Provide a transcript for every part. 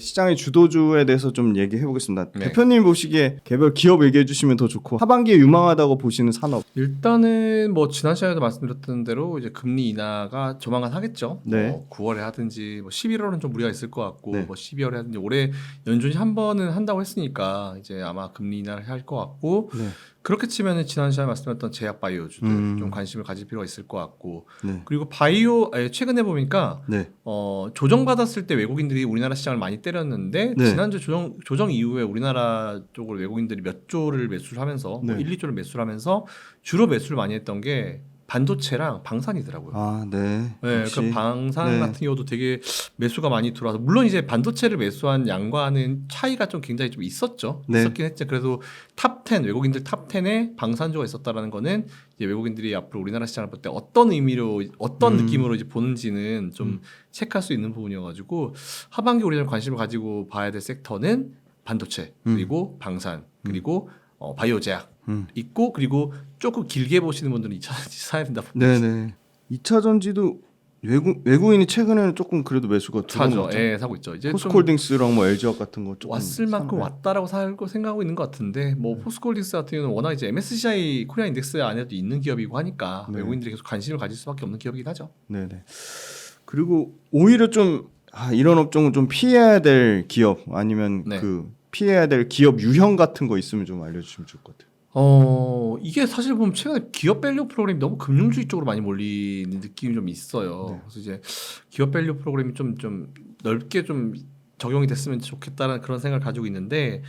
시장의 주도주에 대해서 좀 얘기해 보겠습니다. 네. 대표님 보시기에 개별 기업 얘기해 주시면 더 좋고 하반기에 유망하다고 보시는 산업. 일단은 뭐 지난 시간에도 말씀드렸던 대로 이제 금리 인하가 조만간 하겠죠. 네. 뭐 9월에 하든지 뭐 11월은 좀 무리가 있을 것 같고 네. 뭐 12월에 하든지 올해 연준이 한 번은 한다고 했으니까 이제 아마 금리 인하를 할 것 같고 네. 그렇게 치면은 지난 시간에 말씀드렸던 제약 바이오주들 좀 관심을 가질 필요가 있을 것 같고 네. 그리고 최근에 보니까 네. 조정받았을 때 외국인들이 우리나라 시장을 많이 때렸는데 네. 지난주 조정 이후에 우리나라 쪽으로 외국인들이 몇 조를 매수를 하면서 네. 뭐 1, 2조를 매수를 하면서 주로 매수를 많이 했던 게 반도체랑 방산이더라고요. 아, 네. 네, 역시. 그 방산 네. 같은 경우도 되게 매수가 많이 들어와서 물론 이제 반도체를 매수한 양과는 차이가 좀 굉장히 좀 있었죠. 네. 있었긴 했죠. 그래도 탑10 외국인들 탑10에 방산주가 있었다라는 거는 이제 외국인들이 앞으로 우리나라 시장을 볼 때 어떤 의미로 어떤 느낌으로 이제 보는지는 좀 체크할 수 있는 부분이어가지고 하반기 우리가 관심을 가지고 봐야 될 섹터는 반도체 그리고 방산 그리고 바이오 제약 있고 그리고 조금 길게 보시는 분들은 2차전지 사야 된다. 네네. 2차 전지도 외국인이 최근에는 조금 그래도 매수가 사죠. 예, 사고 있죠. 이제 좀 포스코홀딩스랑 뭐 LG화학 같은 거 조금 왔을 만큼 사나요? 왔다라고 생각하고 있는 것 같은데 뭐 포스코홀딩스 같은 경우는 워낙 이제 MSCI 코리아 인덱스 안에도 있는 기업이고 하니까 네. 외국인들이 계속 관심을 가질 수밖에 없는 기업이긴 하죠. 네네. 그리고 오히려 좀 이런 업종은 좀 피해야 될 기업 아니면 네. 그 피해야 될 기업 유형 같은 거 있으면 좀 알려주시면 좋을 것 같아요. 이게 사실 보면 최근에 기업 밸류 프로그램이 너무 금융주의 쪽으로 많이 몰리는 느낌이 좀 있어요. 네. 그래서 이제 기업 밸류 프로그램이 좀 넓게 좀 적용이 됐으면 좋겠다는 그런 생각을 가지고 있는데,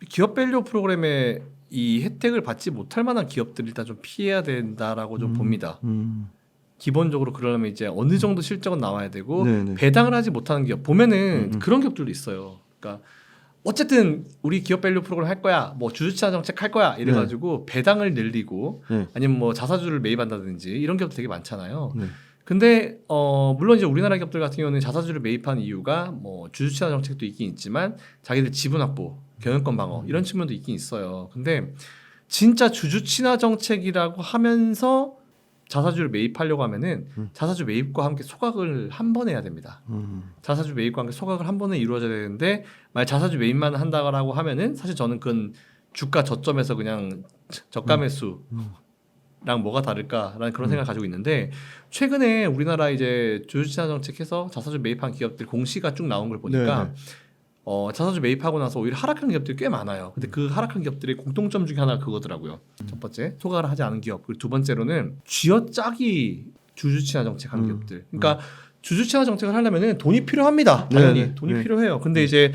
기업 밸류 프로그램에 이 혜택을 받지 못할 만한 기업들 일단 좀 피해야 된다라고 좀 봅니다. 기본적으로 그러려면 이제 어느 정도 실적은 나와야 되고 네네. 배당을 하지 못하는 기업 보면은 그런 기업들도 있어요. 그러니까 어쨌든 우리 기업 밸류 프로그램 할 거야, 뭐 주주치하 정책 할 거야 이래가지고 배당을 늘리고 네. 아니면 뭐 자사주를 매입한다든지 이런 기업도 되게 많잖아요. 네. 근데 물론 이제 우리나라 기업들 같은 경우는 자사주를 매입한 이유가 뭐 주주치하 정책도 있긴 있지만 자기들 지분 확보, 경영권 방어 이런 측면도 있긴 있어요. 근데 진짜 주주친화 정책이라고 하면서 자사주를 매입하려고 하면은 자사주 매입과 함께 소각을 한 번에 해야 됩니다. 자사주 매입과 함께 소각을 한 번에 이루어져야 되는데 만약 자사주 매입만 한다고 하면은 사실 저는 그건 주가 저점에서 그냥 저가 매수랑 뭐가 다를까라는 그런 생각을 가지고 있는데 최근에 우리나라 이제 주주친화 정책해서 자사주 매입한 기업들 공시가 쭉 나온 걸 보니까 네네. 자사주 매입하고 나서 오히려 하락한 기업들이 꽤 많아요. 근데 그 하락한 기업들의 공통점 중에 하나가 그거더라고요. 첫 번째, 소각을 하지 않은 기업. 그리고 두 번째로는 쥐어짜기 주주친화 정책한 기업들. 그러니까 주주친화 정책을 하려면은 돈이 필요합니다. 당연히 네네. 돈이 네. 필요해요. 근데 이제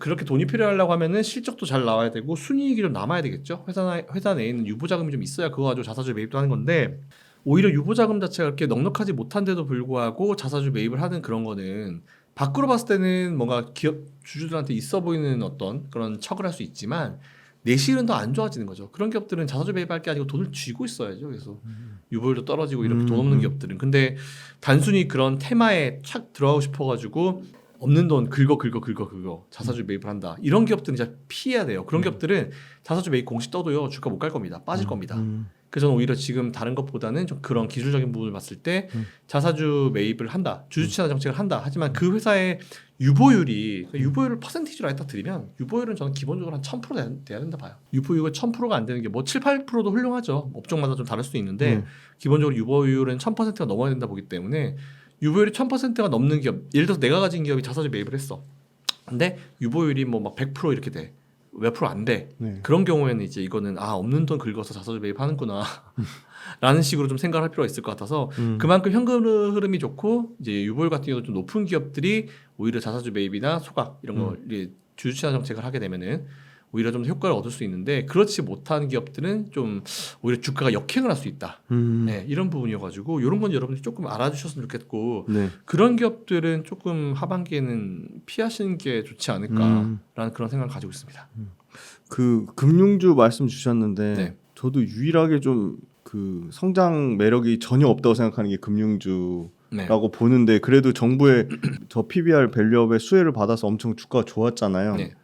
그렇게 돈이 필요하려고 하면은 실적도 잘 나와야 되고 순이익이 좀 남아야 되겠죠. 회사 내에 있는 유보자금이 좀 있어야 그거 가지고 자사주 매입도 하는 건데 오히려 유보자금 자체가 그렇게 넉넉하지 못한데도 불구하고 자사주 매입을 하는 그런 거는 밖으로 봤을 때는 뭔가 기업 주주들한테 있어 보이는 어떤 그런 척을 할 수 있지만 내실은 더 안 좋아지는 거죠. 그런 기업들은 자사주 매입할 게 아니고 돈을 쥐고 있어야죠. 그래서 유보율도 떨어지고 이렇게 돈 없는 기업들은. 근데 단순히 그런 테마에 착 들어가고 싶어가지고 없는 돈 긁어 자사주 매입을 한다. 이런 기업들은 진짜 피해야 돼요. 그런 기업들은 자사주 매입 공시 떠도요 주가 못 갈 겁니다. 빠질 겁니다. 그래서 저는 오히려 지금 다른 것보다는 좀 그런 기술적인 부분을 봤을 때 자사주 매입을 한다, 주주친화 정책을 한다. 하지만 그 회사의 유보율이 유보율을 퍼센티지로 아예 딱 드리면 유보율은 저는 기본적으로 한 1000% 돼야 된다 봐요. 유보율이 1000%가 안 되는 게 뭐 7, 8%도 훌륭하죠. 업종마다 좀 다를 수도 있는데 기본적으로 유보율은 1000%가 넘어야 된다 보기 때문에 유보율이 1000%가 넘는 기업, 예를 들어서 내가 가진 기업이 자사주 매입을 했어. 근데 유보율이 뭐 막 100% 이렇게 돼. 몇 프로 안 돼. 네. 그런 경우에는 이제 이거는 없는 돈 긁어서 자사주 매입하는구나 라는 식으로 좀 생각할 필요가 있을 것 같아서 그만큼 현금 흐름이 좋고 이제 유보율 같은 경우도 좀 높은 기업들이 오히려 자사주 매입이나 소각 이런 거 주주친화 정책을 하게 되면은 오히려 좀 효과를 얻을 수 있는데 그렇지 못한 기업들은 좀 오히려 주가가 역행을 할 수 있다. 네, 이런 부분이어가지고 이런 건 여러분들이 조금 알아주셨으면 좋겠고 네. 그런 기업들은 조금 하반기에는 피하시는 게 좋지 않을까라는 그런 생각을 가지고 있습니다. 그 금융주 말씀 주셨는데 네. 저도 유일하게 좀 그 성장 매력이 전혀 없다고 생각하는 게 금융주라고 네. 보는데 그래도 정부의 저 PBR 밸류업의 수혜를 받아서 엄청 주가가 좋았잖아요. 네.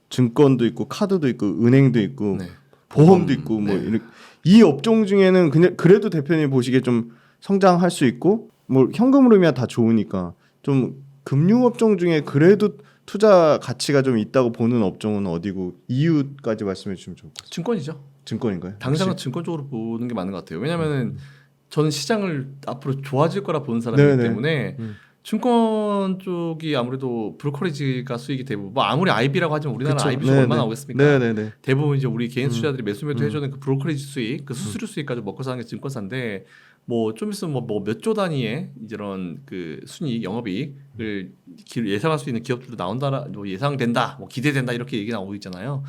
증권도 있고 카드도 있고 은행도 있고 네. 보험도 있고 뭐 네. 이 업종 중에는 그냥 그래도 대표님 보시기에 좀 성장할 수 있고 뭐 현금 흐름이야 다 좋으니까 좀 금융업종 중에 그래도 투자 가치가 좀 있다고 보는 업종은 어디고 이유까지 말씀해 주시면 좋을 것 같아요. 증권이죠. 증권인가요? 당장은 증권 쪽으로 보는 게 맞는 것 같아요. 왜냐하면은 저는 시장을 앞으로 좋아질 거라 보는 사람이기 네네. 때문에 증권 쪽이 아무래도 브로커리지가 수익이 대부분 뭐 아무리 IB라고 하지만 우리나라 그쵸. IB 수 네네. 얼마나 오겠습니까? 네네네. 대부분 이제 우리 개인 투자자들이 매수 매도 음. 해주는 그 브로커리지 수익, 그 수수료 수익 가지고 먹고 사는 게 증권사인데 뭐 좀 있으면 뭐 몇 조 단위의 이런 그 순이익, 영업이익을 예상할 수 있는 기업들도 나온다, 뭐 예상된다, 뭐 기대된다 이렇게 얘기 나오고 있잖아요.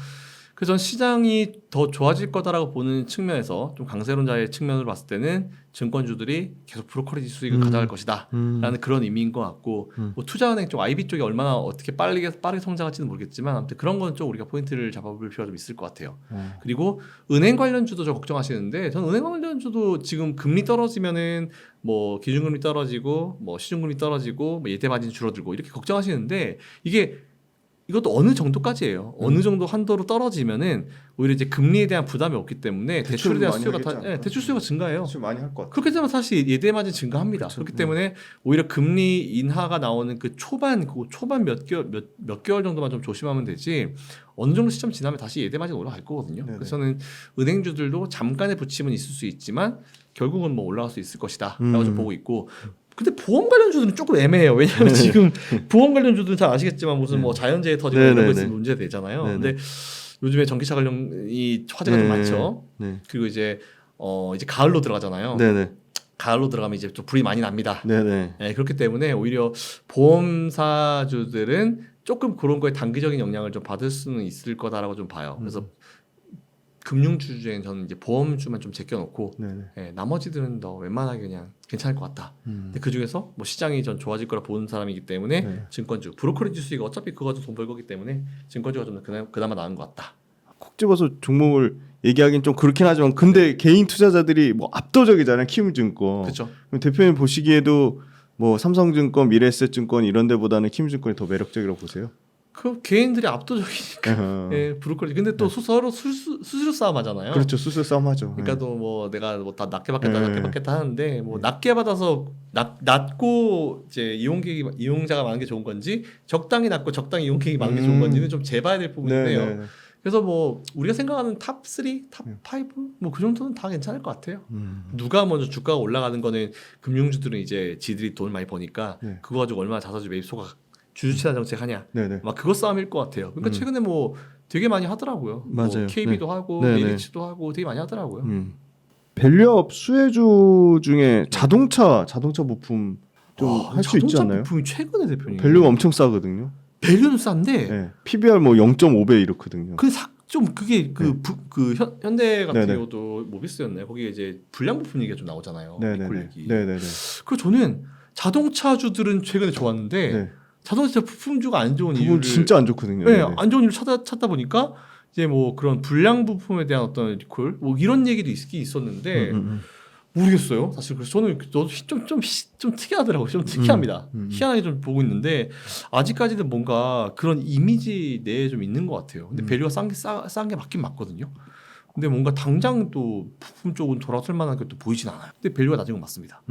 그래서 전 시장이 더 좋아질 거다라고 보는 측면에서 좀 강세론자의 측면으로 봤을 때는 증권주들이 계속 브로커리지 수익을 가져갈 것이다 라는 그런 의미인 것 같고 뭐 투자은행 쪽 IB 쪽이 얼마나 어떻게 빠르게 성장할지는 모르겠지만 아무튼 그런 건 좀 우리가 포인트를 잡아볼 필요가 좀 있을 것 같아요. 그리고 은행 관련주도 저 걱정하시는데 저는 은행 관련주도 지금 금리 떨어지면은 뭐 기준금리 떨어지고 뭐 시중금리 떨어지고 뭐 예대 마진 줄어들고 이렇게 걱정하시는데 이것도 어느 정도까지예요. 어느 정도 한도로 떨어지면은 오히려 이제 금리에 대한 부담이 없기 때문에 대출에 대한 수요가 대출 수요가 증가해요. 대출 많이 할 것 같아요. 그렇게 되면 사실 예대 마진 증가합니다. 그쵸. 그렇기 때문에 오히려 금리 인하가 나오는 그 초반 몇 개월 정도만 좀 조심하면 되지 어느 정도 시점 지나면 다시 예대 마진 올라갈 거거든요. 네네. 그래서 저는 은행주들도 잠깐의 부침은 있을 수 있지만 결국은 뭐 올라갈 수 있을 것이다라고 좀 보고 있고. 근데 보험 관련주들은 조금 애매해요. 왜냐하면 지금 보험 관련주들은 잘 아시겠지만 무슨 뭐 자연재해 터지고 이런 거 있으면 문제 되잖아요. 근데 요즘에 전기차 관련이 화제가 좀 많죠. 네. 그리고 이제 가을로 들어가잖아요. 네네. 가을로 들어가면 이제 좀 불이 많이 납니다. 네네. 네, 그렇기 때문에 오히려 보험사주들은 조금 그런 거에 단기적인 영향을 좀 받을 수는 있을 거다라고 좀 봐요. 그래서 금융주 중에 저는 이제 보험주만 좀 제껴놓고 네네. 예, 나머지들은 더 웬만하게 그냥 괜찮을 것 같다. 근데 그 중에서 뭐 시장이 전 좋아질 거라 보는 사람이기 때문에 네. 증권주, 브로커리지 수익 어차피 그거 가지고 돈 벌 거기 때문에 증권주가 좀 그나마 나은 것 같다. 콕 집어서 종목을 얘기하긴 좀 그렇긴 하지만 근데 개인 투자자들이 뭐 압도적이잖아요. 키움증권. 그렇죠. 그럼 대표님 보시기에도 뭐 삼성증권, 미래에셋증권 이런 데보다는 키움증권이 더 매력적이라고 보세요? 그 개인들이 압도적이니까. 예, 브로커리. 근데 또 서로 수수료 싸움 하잖아요. 그렇죠. 수술 싸움하죠. 그러니까 또 뭐 내가 뭐 다 낮게 받겠다, 네. 낮게 받겠다 하는데 뭐 낮게 받아서 낮고 이제 이용자가 많은 게 좋은 건지 적당히 낮고 적당히 이용객이 많은 게 좋은 건지는 좀 재봐야 될 부분인데요. 네네. 그래서 뭐 우리가 생각하는 탑 3, 탑 5 뭐 그 정도는 다 괜찮을 것 같아요. 누가 먼저 주가가 올라가는 거는 금융주들은 이제 지들이 돈을 많이 버니까 네. 그거 가지고 얼마나 자사주 매입 소가 주주채납 정책하냐 네네. 막 그거 싸움일 것 같아요. 그러니까 최근에 뭐 되게 많이 하더라고요. 맞아요. 뭐 KB도 하고 네네. 메리츠도 하고 되게 많이 하더라고요. 밸류업 수혜주 중에 자동차 부품 좀 할 수 있지 자동차 않나요? 부품이 최근에 대표님. 밸류가 엄청 싸거든요. 밸류는 싼데 네. PBR 뭐 0.5배 이렇거든요. 좀 그게 현대 같은 네네. 경우도 모비스였나요? 거기에 이제 불량 부품 얘기가 좀 나오잖아요. 리콜 네네네. 얘기. 네네네. 그 저는 자동차주들은 최근에 좋았는데 네. 자동차 부품주가 안 좋은 부분 이유를 진짜 안 좋거든요. 네, 네네. 안 좋은 이유를 찾다 보니까 이제 뭐 그런 불량 부품에 대한 어떤 리콜 뭐 이런 얘기도 있긴 있었는데 모르겠어요. 사실 그래서 저는 좀 특이하더라고요. 좀 특이합니다. 희한하게 좀 보고 있는데 아직까지는 뭔가 그런 이미지 내에 좀 있는 것 같아요. 근데 밸류가 싼 게 맞긴 맞거든요. 근데 뭔가 당장 또 부품 쪽은 돌아설 만한 게 또 보이진 않아요. 근데 밸류가 낮은 건 맞습니다.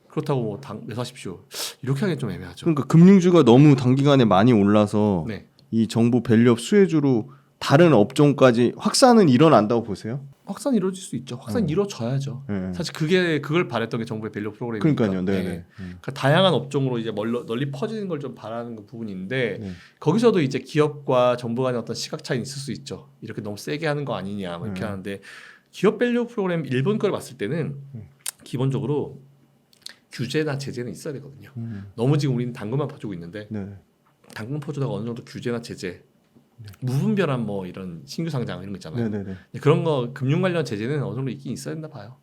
그렇다고 뭐 매수하십시오. 이렇게 하기엔 좀 애매하죠. 그러니까 금융주가 너무 단기간에 많이 올라서 네. 이 정부 밸류업 수혜주로 다른 업종까지 확산은 일어난다고 보세요? 확산이 이루어질 수 있죠. 확산이 이루어져야죠. 네. 사실 그걸 바랬던 게 정부의 밸류 프로그램이니까. 그러니까요. 네네. 그러니까 다양한 업종으로 이제 널리 퍼지는 걸 좀 바라는 그 부분인데 네. 거기서도 이제 기업과 정부 간의 어떤 시각 차이는 있을 수 있죠. 이렇게 너무 세게 하는 거 아니냐 뭐 이렇게 하는데 기업 밸류 프로그램 일본 걸 봤을 때는 기본적으로 규제나 제재는 있어야 되거든요. 너무 지금 우리는 당근만 퍼주고 있는데 네. 당근 퍼주다가 어느 정도 규제나 제재 무분별한 뭐 이런 신규 상장 이런 거 있잖아요. 네네네. 그런 거 금융 관련 제재는 어느 정도 있긴 있어야 된다 봐요.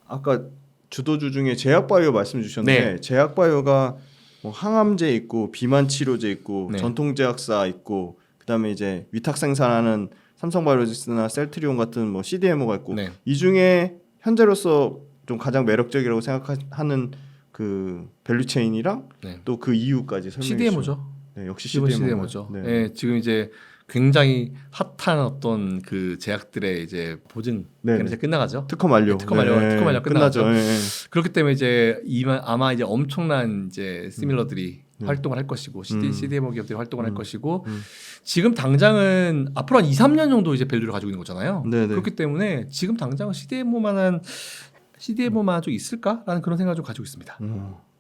아까 주도주 중에 제약바이오 말씀 주셨는데 네. 제약바이오가 뭐 항암제 있고 비만 치료제 있고 네. 전통제약사 있고 그다음에 이제 위탁 생산하는 삼성바이오로직스나 셀트리온 같은 뭐 CDMO가 있고 네. 이 중에 현재로서 좀 가장 매력적이라고 생각하는 그 밸류체인이랑 네. 또 그 이유까지 설명해 주시죠. CDMO죠. 네, 역시 기본 CDMO. CDMO죠. 네. 네, 지금 이제 굉장히 핫한 어떤 그 제약들의 이제 보증 네네. 이제 끝나가죠. 특허 만료. 특허 만료 끝나죠. 끝나죠. 예. 그렇기 때문에 이제 아마 이제 엄청난 이제 시밀러들이 활동을 할 것이고 CDMO 기업들이 활동을 할 것이고 지금 당장은 앞으로 한 2, 3년 정도 이제 밸류를 가지고 있는 거잖아요. 네네. 그렇기 때문에 지금 당장은 CDMO만 좀 있을까라는 그런 생각을 좀 가지고 있습니다.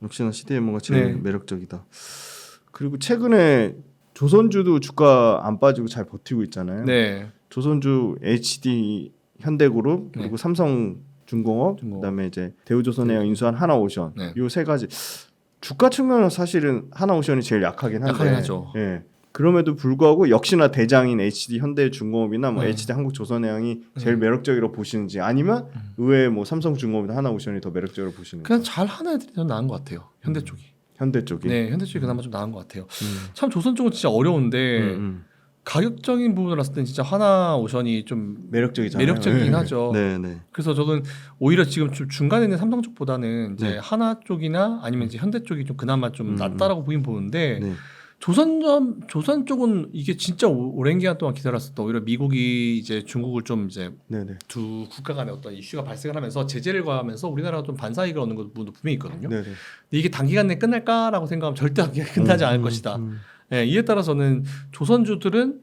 역시나 CDMO가 제일 네. 매력적이다. 그리고 최근에 조선주도 주가 안 빠지고 잘 버티고 있잖아요. 네. 조선주, HD 현대그룹 그리고 네. 삼성중공업 그다음에 이제 대우조선해양 인수한 하나오션 네. 이 세 가지 주가 측면은 사실은 하나오션이 제일 약하긴 한데 약하긴 하죠. 예. 그럼에도 불구하고 역시나 대장인 HD 현대중공업이나 뭐 네. HD 한국조선해양이 제일 매력적이라고 보시는지 아니면 의외에 뭐 삼성중공업이나 하나오션이 더 매력적으로 보시는지 그냥 잘 하는 애들이 좀 나은 것 같아요. 현대 쪽이. 현대 쪽이 네, 현대 쪽이 그나마 좀 나은 것 같아요. 참 조선 쪽은 진짜 어려운데 가격적인 부분을 봤을 땐 진짜 하나오션이 좀 매력적이잖아요. 매력적이긴 네. 하죠. 네, 네. 그래서 저는 오히려 지금 좀 중간에 있는 삼성 쪽보다는 이제 네. 하나 쪽이나 아니면 이제 현대 쪽이 좀 그나마 좀 낫다라고 보는데 네. 조선 쪽은 이게 진짜 오랜 기간 동안 기다렸었다. 오히려 미국이 이제 중국을 좀 이제 네, 네. 두 국가 간의 어떤 이슈가 발생을 하면서 제재를 가하면서 우리나라가 좀 반사이익을 얻는 부분도 분명히 있거든요. 네, 네. 근데 이게 단기간 내에 끝날까라고 생각하면 절대 단기간에 끝나지 않을 것이다. 예, 이에 따라서는 조선주들은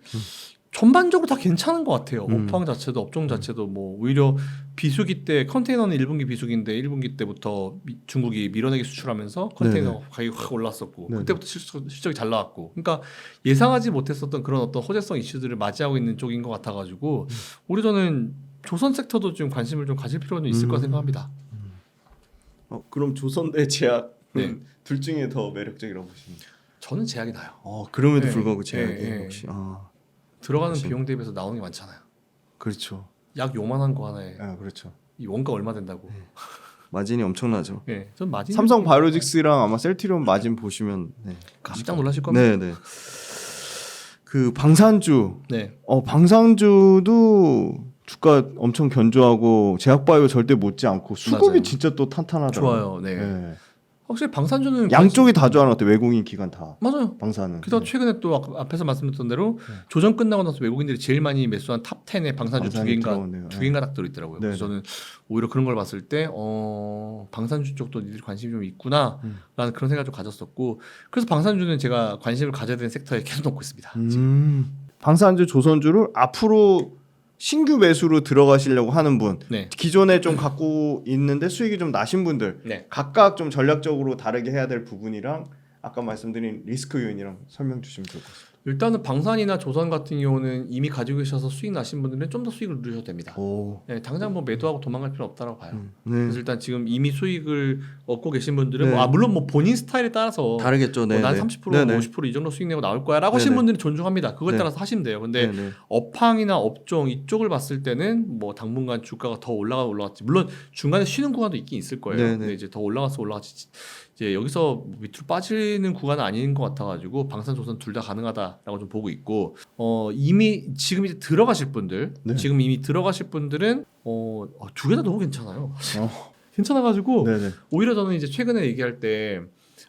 전반적으로 다 괜찮은 것 같아요. 업황 자체도 업종 자체도 뭐 오히려 비수기 때 컨테이너는 1분기 비수기인데 1분기 때부터 중국이 밀어내기 수출하면서 컨테이너 네네. 가격이 확 올랐었고 네네. 그때부터 실적이 잘 나왔고 그러니까 예상하지 못했었던 그런 어떤 호재성 이슈들을 맞이하고 있는 쪽인 것 같아가지고 오히려 저는 조선 섹터도 좀 관심을 좀 가질 필요는 있을 거라 생각합니다. 그럼 조선대 제약 네. 둘 중에 더 매력적이라고 보십니까? 저는 제약이 나요. 그럼에도 네. 불구하고 제약이 네, 네. 역시 들어가는 그렇죠. 비용 대비해서 나오는 게 많잖아요. 그렇죠. 약 요만한 거 하나에 그렇죠. 이 원가 얼마 된다고. 마진이 엄청나죠. 네, 전 마진 삼성 바이오로직스랑 아마 셀트리온 마진 보시면 깜짝 놀라실 겁니다. 네, 네. 그 방산주, 네. 방산주도 주가 엄청 견조하고 제약바이오 절대 못지 않고 수급이 맞아요. 진짜 또 탄탄하더라고요. 좋아요. 네. 네. 확실히 방산주는 양쪽이 다 좋아하는 것 같아요. 외국인 기관 다. 맞아요. 방사는. 그래서 최근에 또 앞에서 말씀드렸던 대로 조정 끝나고 나서 외국인들이 제일 많이 매수한 탑 10에 방산주 두 방산이 개인가 들어오네요. 두 개인가 딱 들어있더라고요. 네. 그래서 저는 오히려 그런 걸 봤을 때 방산주 쪽도 니들 관심이 좀 있구나라는 그런 생각을 좀 가졌었고 그래서 방산주는 제가 관심을 가져야 되는 섹터에 계속 넣고 있습니다. 방산주, 조선주를 앞으로 신규 매수로 들어가시려고 하는 분, 네. 기존에 좀 갖고 있는데 수익이 좀 나신 분들, 네. 각각 좀 전략적으로 다르게 해야 될 부분이랑 아까 말씀드린 리스크 요인이랑 설명 주시면 좋을 것 같습니다. 일단은 방산이나 조선 같은 경우는 이미 가지고 계셔서 수익 나신 분들은 좀 더 수익을 누리셔도 됩니다. 오. 네, 당장 뭐 매도하고 도망갈 필요는 없다고 봐요. 네. 그래서 일단 지금 이미 수익을 얻고 계신 분들은 네. 물론 뭐 본인 스타일에 따라서 다르겠죠. 네. 난 30%, 네네. 50% 이 정도 수익 내고 나올 거야라고 하신 네네. 분들은 존중합니다. 그거에 네. 따라서 하시면 돼요. 근데 네네. 업황이나 업종 이쪽을 봤을 때는 뭐 당분간 주가가 더 올라갔지. 물론 중간에 쉬는 구간도 있긴 있을 거예요. 네네. 근데 이제 더 올라갔지. 이제 여기서 밑으로 빠지는 구간은 아닌 것 같아가지고 방산 조선 둘 다 가능하다라고 좀 보고 있고 이미 지금 이제 들어가실 분들 네. 지금 이미 들어가실 분들은 두 개 다 너무 괜찮아요. 괜찮아가지고 네네. 오히려 저는 이제 최근에 얘기할 때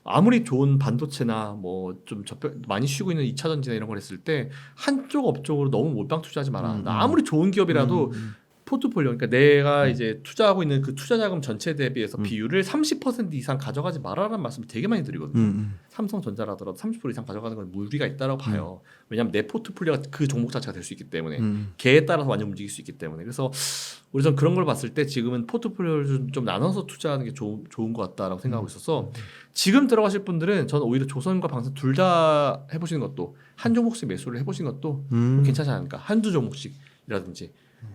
아무리 좋은 반도체나 뭐 좀 많이 쉬고 있는 2차 전지나 이런 걸 했을 때 한쪽 업종으로 너무 몰빵 투자하지 마라. 나 아무리 좋은 기업이라도 포트폴리오 그러니까 내가 이제 투자하고 있는 그 투자 자금 전체 대비해서 비율을 30% 이상 가져가지 말아라는 말씀을 되게 많이 드리거든요. 삼성전자라더라도 30% 이상 가져가는 건 무리가 있다고 봐요. 왜냐하면 내 포트폴리오가 그 종목 자체가 될 수 있기 때문에 개에 따라서 완전 움직일 수 있기 때문에 그래서 우리 전 그런 걸 봤을 때 지금은 포트폴리오를 좀 나눠서 투자하는 게 좋은 것 같다라고 생각하고 있어서 지금 들어가실 분들은 저는 오히려 조선과 방산 둘 다 해보시는 것도 한 종목씩 매수를 해보시는 것도 괜찮지 않을까. 한두 종목씩이라든지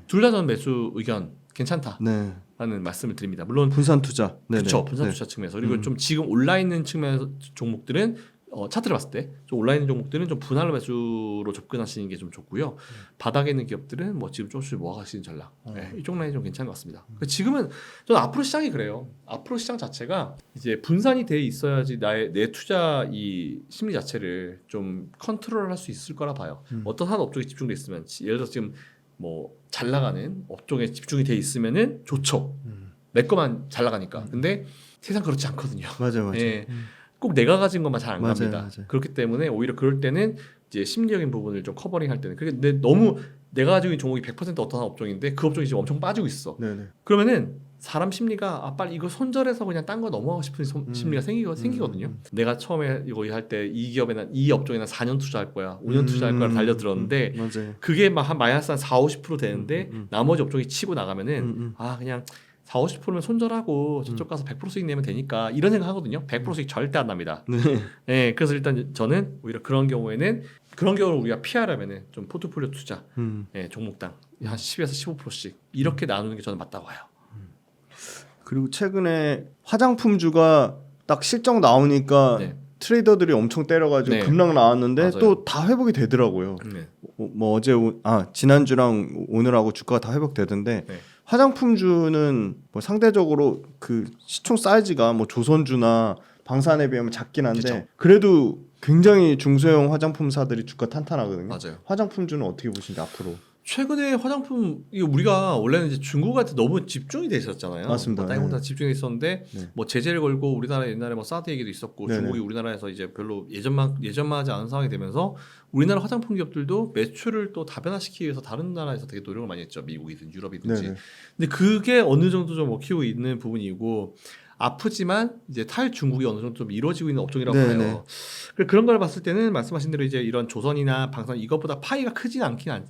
둘 다 저는 매수 의견 괜찮다라는 네. 말씀을 드립니다. 물론 분산 투자. 그렇죠. 분산 투자 측면에서 그리고 좀 지금 올라 있는 측면에서 종목들은 차트를 봤을 때 좀 올라 있는 종목들은 좀 분할 매수로 접근하시는 게 좀 좋고요. 바닥에 있는 기업들은 뭐 지금 조금씩 모아가시는 전략. 네, 이쪽 라인이 좀 괜찮은 것 같습니다. 지금은 저는 앞으로 시장이 그래요. 앞으로 시장 자체가 이제 분산이 돼 있어야지 내 투자 이 심리 자체를 좀 컨트롤할 수 있을 거라 봐요. 어떤 한 업종에 집중돼 있으면 예를 들어서 지금 뭐 잘 나가는 업종에 집중이 돼 있으면은 좋죠. 내 거만 잘 나가니까. 근데 세상 그렇지 않거든요. 맞아요. 예. 꼭 내가 가진 것만 잘 안 맞아요, 갑니다. 맞아요. 그렇기 때문에 오히려 그럴 때는 이제 심리적인 부분을 좀 커버링할 때는 근데 너무 내가 가지고 있는 종목이 100% 어떤 업종인데 그 업종이 지금 엄청 빠지고 있어. 네네. 그러면은 사람 심리가 빨리 이거 손절해서 그냥 딴 거 넘어가고 싶은 심리가 생기거든요. 내가 처음에 이거 할 때 이 기업에는 이 업종에는 4년 투자할 거야, 5년 투자할 거야 달려들었는데 맞아요. 그게 막 한 마이너스 한 4-50% 되는데 나머지 업종이 치고 나가면은 아 그냥 4-50%면 손절하고 저쪽 가서 100% 수익 내면 되니까 이런 생각 하거든요. 100% 수익 절대 안 납니다. 네. 네, 그래서 일단 저는 오히려 그런 경우에는 그런 경우를 우리가 피하려면은 좀 포트폴리오 투자, 네, 종목당 한 10에서 15%씩 이렇게 나누는 게 저는 맞다고 봐요. 그리고 최근에 화장품주가 딱 실적 나오니까 네. 트레이더들이 엄청 때려가지고 네. 급락 나왔는데 맞아요. 또 다 회복이 되더라고요. 네. 뭐 어제 지난주랑 오늘하고 주가가 다 회복되던데 네. 화장품주는 뭐 상대적으로 그 시총 사이즈가 뭐 조선주나 방산에 비하면 작긴 한데 그쵸. 그래도 굉장히 중소형 화장품사들이 주가 탄탄하거든요. 맞아요. 화장품주는 어떻게 보시는지 앞으로? 최근에 화장품 이거 우리가 원래는 이제 중국한테 너무 집중이 돼 있었잖아요. 맞습니다. 다른 다 집중해 있었는데 네. 뭐 제재를 걸고 우리나라 옛날에 뭐 사드 얘기도 있었고 네네. 중국이 우리나라에서 이제 별로 예전만하지 않은 상황이 되면서 우리나라 화장품 기업들도 매출을 또 다변화시키기 위해서 다른 나라에서 되게 노력을 많이 했죠. 미국이든 유럽이든지. 네네. 근데 그게 어느 정도 좀 먹히고 있는 부분이고 아프지만 이제 탈중국이 어느 정도 좀 이루어지고 있는 업종이라고 네네. 봐요. 그런 걸 봤을 때는 말씀하신 대로 이제 이런 조선이나 방산 이것보다 파이가 크진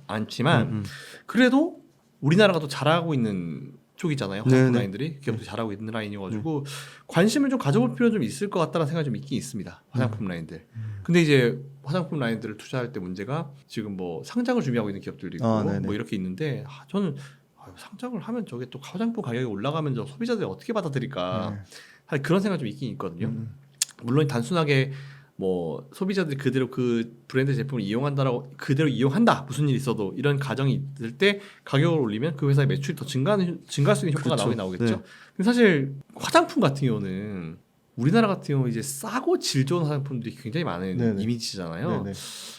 않지만 그래도 우리나라가 또 잘하고 있는 쪽이잖아요. 화장품 네네. 라인들이 기업들이 잘하고 있는 라인이어가지고 관심을 좀 가져볼 필요는 좀 있을 것 같다는 생각이 좀 있긴 있습니다. 화장품 라인들. 근데 이제 화장품 라인들을 투자할 때 문제가 지금 뭐 상장을 준비하고 있는 기업들도 있고 네네. 뭐 이렇게 있는데 저는 상장을 하면 저게 또 화장품 가격이 올라가면 저 소비자들이 어떻게 받아들일까 네. 그런 생각이 좀 있긴 있거든요. 물론 단순하게 뭐 소비자들이 그대로 그 브랜드 제품을 이용한다라고 그대로 이용한다 무슨 일이 있어도 이런 가정이 있을 때 가격을 올리면 그 회사의 매출이 더 증가할 수 있는 효과가 그렇죠. 나오겠죠. 네. 근데 사실 화장품 같은 경우는 우리나라 같은 경우 이제 싸고 질 좋은 화장품들이 굉장히 많은 네네. 이미지잖아요. 네네.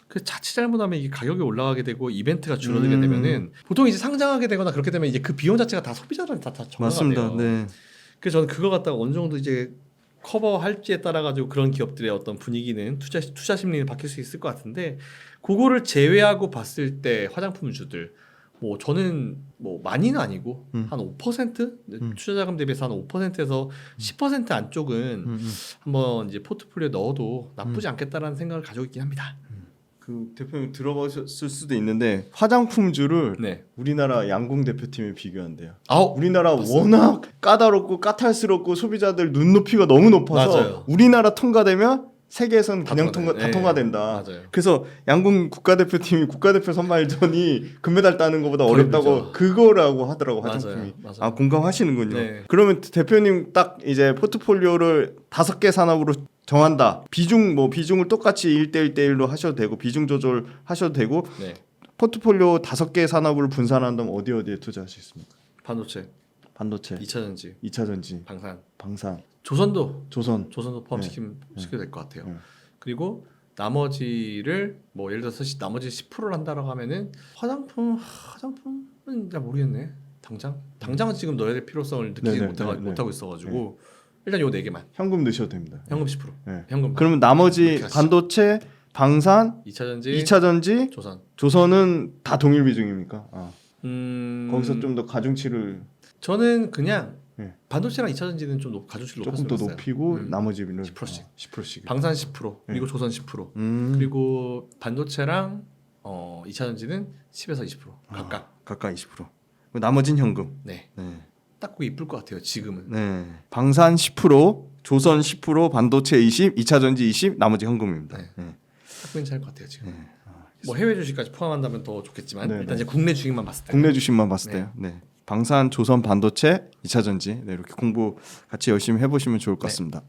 그 자칫 잘못하면 이게 가격이 올라가게 되고 이벤트가 줄어들게 되면은 보통 이제 상장하게 되거나 그렇게 되면 이제 그 비용 자체가 다 소비자들한테 다 전가가 맞습니다. 돼요. 네. 그래서 저는 그거 갖다가 어느 정도 이제 커버할지에 따라 가지고 그런 기업들의 어떤 분위기는 투자 심리는 바뀔 수 있을 것 같은데 그거를 제외하고 봤을 때 화장품주들 뭐 저는 뭐 많이는 아니고 한 5% 투자자금 대비해서 한 5%에서 10% 안쪽은 한번 이제 포트폴리오에 넣어도 나쁘지 않겠다라는 생각을 가지고 있긴 합니다. 그 대표님 들어보셨을 수도 있는데 화장품주를 네. 우리나라 양궁 대표팀에 비교한대요. 아우 우리나라 워낙 까다롭고 까탈스럽고 소비자들 눈높이가 너무 높아서 맞아요. 우리나라 통과되면 세계에서는 그냥 다 네. 통과된다. 맞아요. 그래서 양궁 국가대표팀이 국가대표 선발전이 금메달 따는 것보다 어렵다고 힘들죠. 그거라고 하더라고 화장품이. 맞아요. 아 공감하시는군요. 네. 그러면 대표님 딱 이제 포트폴리오를 5개 산업으로 정한다. 비중을 똑같이 1대1로 하셔도 되고 비중 조절하셔도 되고 네. 포트폴리오 5개 산업을 분산한다면 어디에 투자하시겠습니까? 반도체, 반도체, 2차전지, 2차전지, 방산, 조선. 조선도 포함시켜도 될 것 같아요. 그리고 나머지를 뭐 예를 들어서 나머지 10%를 한다라고 하면은 화장품은 잘 모르겠네. 당장은 지금 넣어야 될 필요성을 느끼지 못하고 있어가지고 일단 요 4개만. 현금 넣으셔도 됩니다. 현금 10%. 네. 현금. 그러면 나머지 반도체, 방산, 2차전지, 조선은 다 동일 비중입니까? 아. 거기서 좀 좀 더 가중치를 저는 그냥 네. 반도체랑 2차전지는 좀 가중치를 조금 높였으면 더 높이고 나머지는 10%씩. 10%씩. 방산 10% 그리고 조선 10% 그리고 반도체랑 2차전지는 10에서 20% 각각 20%. 나머지는 현금. 네. 네. 딱 그게 이쁠 것 같아요 지금은. 네. 방산 10%, 조선 10%, 반도체 20, 2차전지 20, 나머지 현금입니다. 네. 네. 딱 괜찮을 것 같아요 지금. 뭐 해외 주식까지 포함한다면 더 좋겠지만 네, 일단 네. 이제 국내 주식만 봤을 때. 국내 주식만 봤을 때요. 네. 방산, 조선, 반도체, 2차전지 네, 이렇게 공부 같이 열심히 해보시면 좋을 것 같습니다.